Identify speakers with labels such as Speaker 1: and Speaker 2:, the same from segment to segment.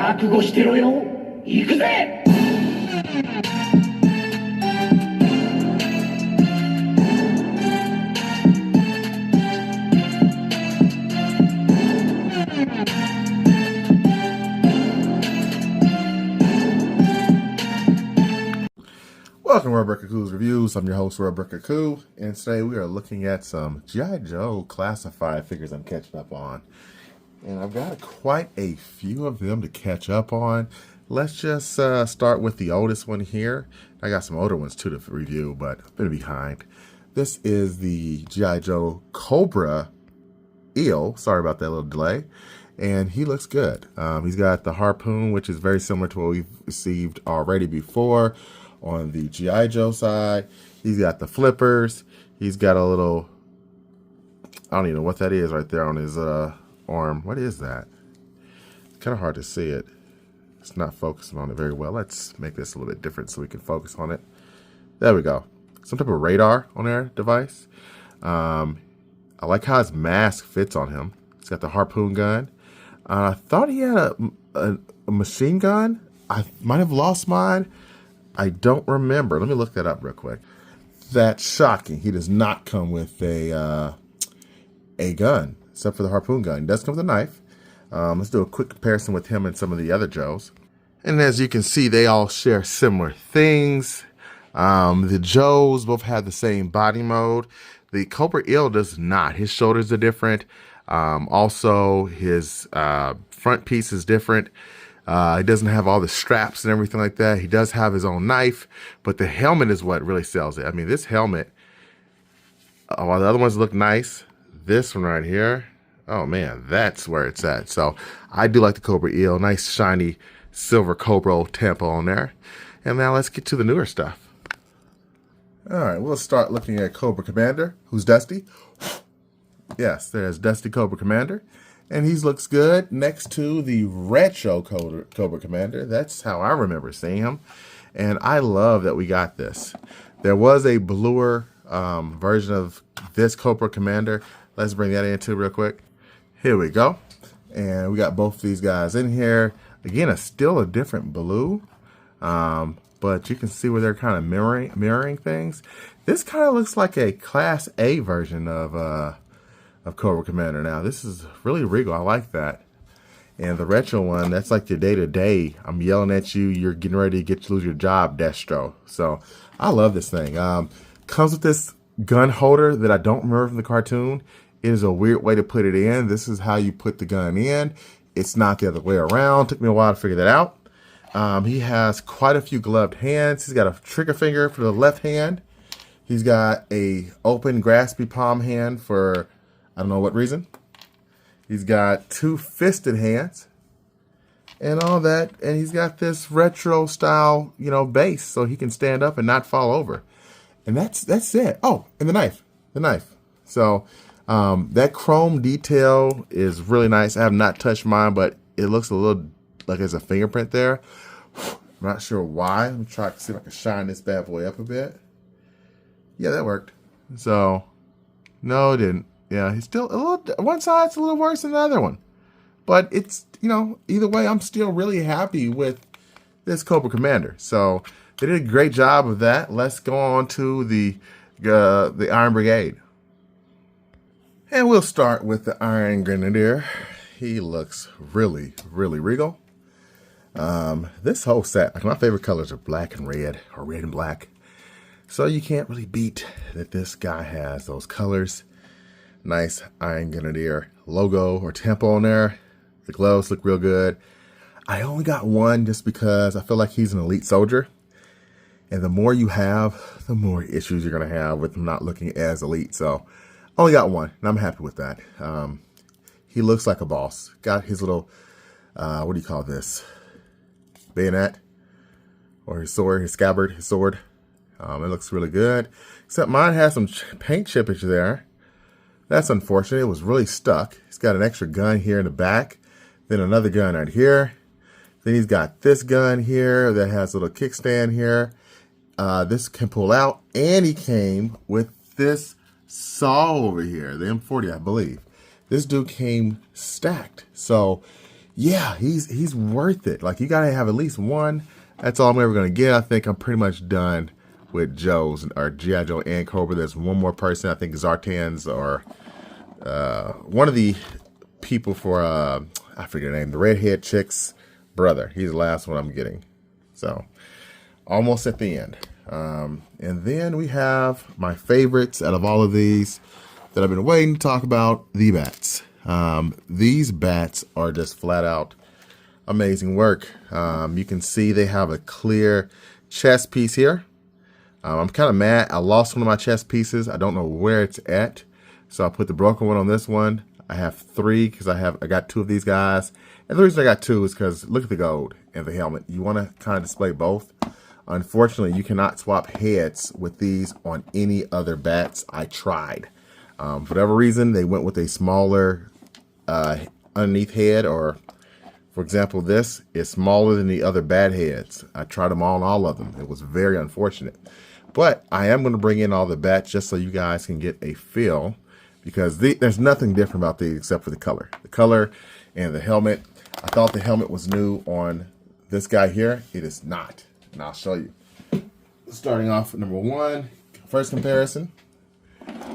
Speaker 1: 覚悟してろよ。行くぜ。
Speaker 2: Welcome to Rubber Coo's Reviews. I'm your host, Rubber Coo, and today we are looking at some G.I. Joe classified figures I'm catching up on. And I've got quite a few of them to catch up on. Let's just start with the oldest one here. I got some older ones too to review, but I've been behind. This is the G.I. Joe Cobra eel. Sorry about that little delay. And he looks good. He's got the harpoon, which is very similar to what we've received already before. On the G.I. Joe side, he's got the flippers. He's got a little, I don't even know what that is right there on his arm. What is that? It's kind of hard to see it. It's not focusing on it very well. Let's make this a little bit different so we can focus on it. There we go. Some type of radar on their device. I like how his mask fits on him. He's got the harpoon gun. I thought he had a machine gun. I might have lost mine. I don't remember. Let me look that up real quick. That's shocking. He does not come with a gun, except for the harpoon gun. He does come with a knife. Let's do a quick comparison with him and some of the other Joes. And as you can see, they all share similar things. The Joes both have the same body mode. The Cobra Eel does not. His shoulders are different. Also, his front piece is different. He doesn't have all the straps and everything like that. He does have his own knife, but the helmet is what really sells it. I mean, this helmet, while the other ones look nice, this one right here, oh man, that's where it's at. So I do like the Cobra Eel. Nice shiny silver Cobra tempo on there. And now let's get to the newer stuff. All right, we'll start looking at Cobra Commander, who's Dusty. Yes, there's Dusty Cobra Commander. And he looks good next to the retro Cobra Commander. That's how I remember seeing him. And I love that we got this. There was a bluer version of this Cobra Commander. Let's bring that in too real quick. Here we go. And we got both these guys in here. Again, it's still a different blue. But you can see where they're kind of mirroring things. This kind of looks like a Class A version of Cobra Commander. Now this is really regal. I like that. And the retro one, that's like your day-to-day. I'm yelling at you, you're getting ready to lose your job, Destro. So I love this thing. Comes with this gun holder that I don't remember from the cartoon. It is a weird way to put it in. This is how you put the gun in. It's not the other way around. Took me a while to figure that out. He has quite a few gloved hands. He's got a trigger finger for the left hand. He's got a open graspy palm hand for I don't know what reason. He's got two fisted hands and all that. And he's got this retro style, base so he can stand up and not fall over. And that's it. Oh, and the knife. So that chrome detail is really nice. I have not touched mine, but it looks a little like there's a fingerprint there. I'm not sure why. Let me try to see if I can shine this bad boy up a bit. Yeah, that worked. So, no, it didn't. Yeah, he's still a little, one side's a little worse than the other one. But it's, either way, I'm still really happy with this Cobra Commander. So they did a great job of that. Let's go on to the Iron Brigade. And we'll start with the Iron Grenadier. He looks really, really regal. This whole set, like my favorite colors are black and red, or red and black. So you can't really beat that this guy has those colors. Nice Iron Grenadier logo or tempo on there. The gloves look real good. I only got one just because I feel like he's an elite soldier. And the more you have, the more issues you're going to have with him not looking as elite. So only got one, and I'm happy with that. He looks like a boss. Got his little, what do you call this? Bayonet? Or his sword, his scabbard, his sword. It looks really good. Except mine has some paint chippage there. That's unfortunate. It was really stuck. He's got an extra gun here in the back. Then another gun right here. Then he's got this gun here that has a little kickstand here. This can pull out. And he came with this saw over here. The M40, I believe. This dude came stacked. So yeah, he's worth it. Like, you gotta have at least one. That's all I'm ever gonna get. I think I'm pretty much done with Joe's or G.I. Joe and Cobra. There's one more person. I think Zartan's or one of the people for I forget the name. The redhead chick's brother. He's the last one I'm getting. So almost at the end. And then we have my favorites out of all of these that I've been waiting to talk about, the bats. These bats are just flat out amazing work. You can see they have a clear chest piece here. I'm kind of mad. I lost one of my chest pieces. I don't know where it's at. So I put the broken one on this one. I have 3 because I got 2 of these guys. And the reason I got 2 is because look at the gold and the helmet. You want to kind of display both. Unfortunately, you cannot swap heads with these on any other bats. I tried. For whatever reason, they went with a smaller underneath head, or for example, this is smaller than the other bat heads. I tried them all of them. It was very unfortunate. But I am going to bring in all the bats just so you guys can get a feel, because there's nothing different about these except for the color. The color and the helmet. I thought the helmet was new on this guy here. It is not. And I'll show you. Starting off with number 1, first comparison.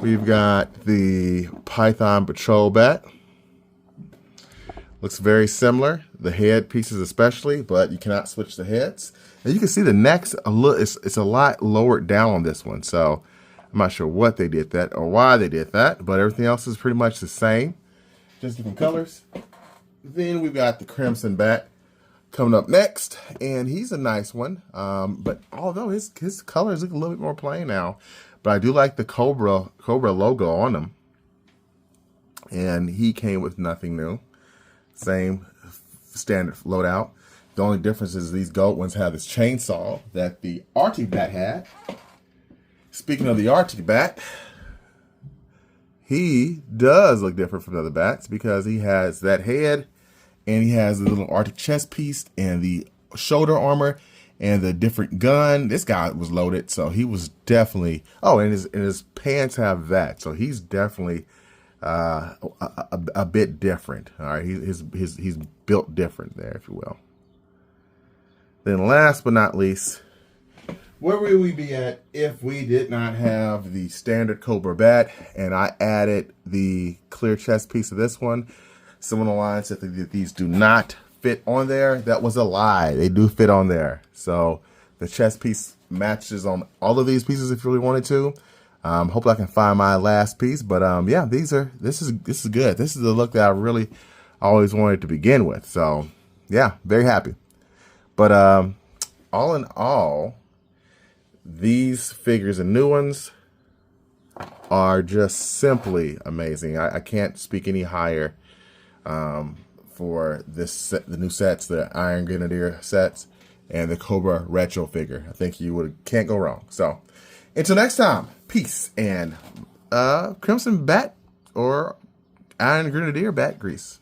Speaker 2: We've got the Python Patrol bat. Looks very similar, the head pieces especially, but you cannot switch the heads. And you can see the neck's it's a lot lowered down on this one, so I'm not sure what they did that or why they did that, but everything else is pretty much the same, just different colors. Then we've got the Crimson bat coming up next, and he's a nice one, but although his colors look a little bit more plain now, but I do like the Cobra logo on him, and he came with nothing new. Same standard loadout. The only difference is these gold ones have this chainsaw that the Arctic bat had. Speaking of the Arctic bat, he does look different from the other bats because he has that head and he has the little Arctic chest piece and the shoulder armor and the different gun. This guy was loaded, so he was definitely, oh, and his pants have that, so he's definitely a bit different. All right, he's built different there, if you will. Then last but not least, where would we be at if we did not have the standard Cobra bat and I added the clear chest piece of this one? Someone on the line said that these do not fit on there. That was a lie. They do fit on there. So the chest piece matches on all of these pieces if you really wanted to. Hopefully I can find my last piece, but yeah, this is good. This is the look that I really always wanted to begin with. So yeah, very happy. But all in all, these figures and new ones are just simply amazing. I can't speak any higher for this set, the new sets, the Iron Grenadier sets, and the Cobra retro figure. I think you can't go wrong. So until next time, peace and Crimson Bat or Iron Grenadier bat grease.